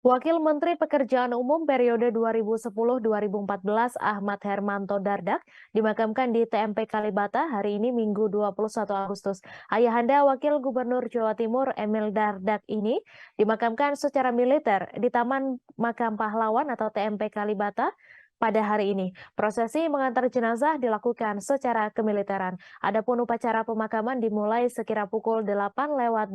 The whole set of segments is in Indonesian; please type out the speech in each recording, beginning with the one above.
Wakil Menteri Pekerjaan Umum periode 2010-2014 Ahmad Hermanto Dardak dimakamkan di TMP Kalibata hari ini Minggu 21 Agustus. Ayahanda Wakil Gubernur Jawa Timur Emil Dardak ini dimakamkan secara militer di Taman Makam Pahlawan atau TMP Kalibata pada hari ini. Prosesi mengantar jenazah dilakukan secara kemiliteran. Adapun upacara pemakaman dimulai sekira pukul 8:24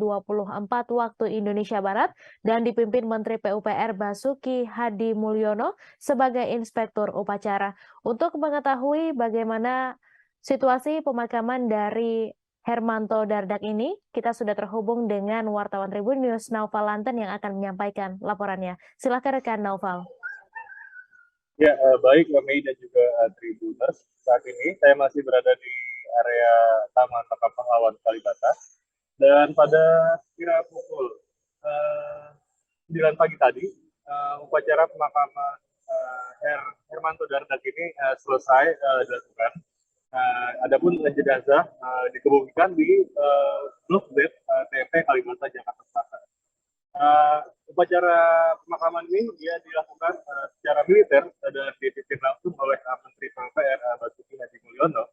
waktu Indonesia Barat dan dipimpin Menteri PUPR Basuki Hadi Mulyono sebagai inspektur upacara. Untuk mengetahui bagaimana situasi pemakaman dari Hermanto Dardak ini, kita sudah terhubung dengan wartawan Tribun News Naufal Lanten yang akan menyampaikan laporannya. Silakan rekan Naufal. Ya, baik Mei dan juga Tribuners. Saat ini saya masih berada di area Taman Makam Pahlawan Kalibata. Dan pada kira pukul 9 pagi tadi, upacara pemakaman Hermanto Dardak ini selesai dilakukan. Adapun jenazah dikebumikan di Blok Z TMP Kalibata, Jakarta Selatan. Upacara pemakaman ini dia dilakukan secara militer dan dipimpin langsung oleh Menteri PUPR Basuki Hadi Mulyono.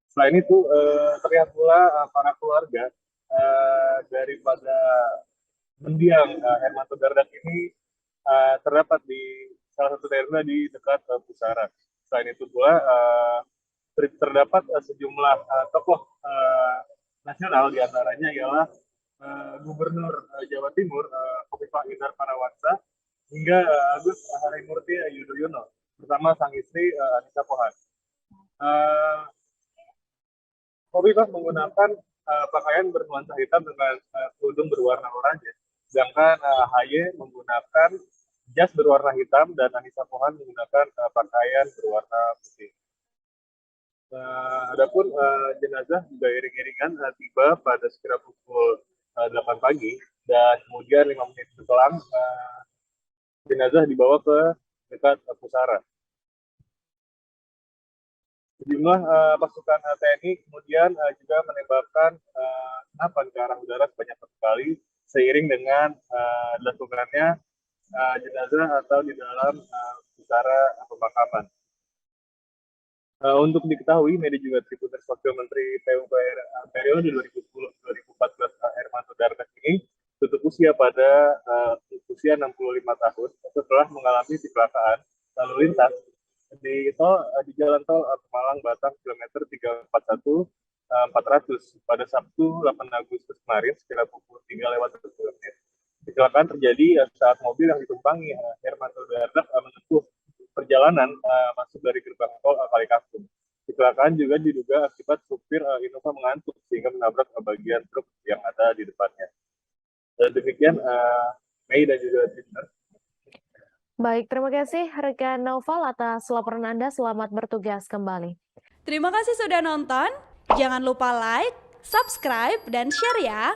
Selain itu terlihat pula para keluarga daripada mendiang Hermanto Dardak ini terdapat di salah satu daerah di dekat Pusara. Selain itu pula terdapat sejumlah tokoh nasional, diantaranya ialah Gubernur Jawa Timur Khofifah Indar Parawansa hingga Agus Harimurti Yudhoyono bersama sang istri Anissa Pohan. Khofifah menggunakan pakaian bernuansa hitam dengan kerudung berwarna oranye, sedangkan AHY menggunakan jas berwarna hitam dan Anissa Pohan menggunakan pakaian berwarna putih. Adapun jenazah juga iring-iringan tiba pada sekira pukul 8 pagi dan kemudian 5 menit setelah jenazah dibawa ke dekat Pusara. Sejumlah pasukan TNI kemudian juga menembakkan senapan ke arah udara sebanyak 1 kali seiring dengan dilakukannya jenazah atau di dalam Pusara pemakaman. Untuk diketahui, media juga Tribuners Wakil Menteri PUPR periode 2010-2014 Hermanto Dardak ini tutup usia pada usia 65 tahun setelah mengalami kecelakaan lalu lintas di jalan tol Pemalang Batang kilometer 341 400 pada Sabtu 8 Agustus kemarin sekitar pukul 3:01 menit. Kecelakaan terjadi saat mobil yang ditumpangi Hermanto Dardak menempuh perjalanan masuk dari gerbang tol Kalikangkung. Kecelakaan juga diduga akibat supir Innova mengantuk sehingga menabrak bagian truk yang ada di depannya. Dan demikian Mei dan juga Twitter. Baik, terima kasih rekan Naufal atas laporan Anda. Selamat bertugas kembali. Terima kasih sudah nonton. Jangan lupa like, subscribe, dan share ya.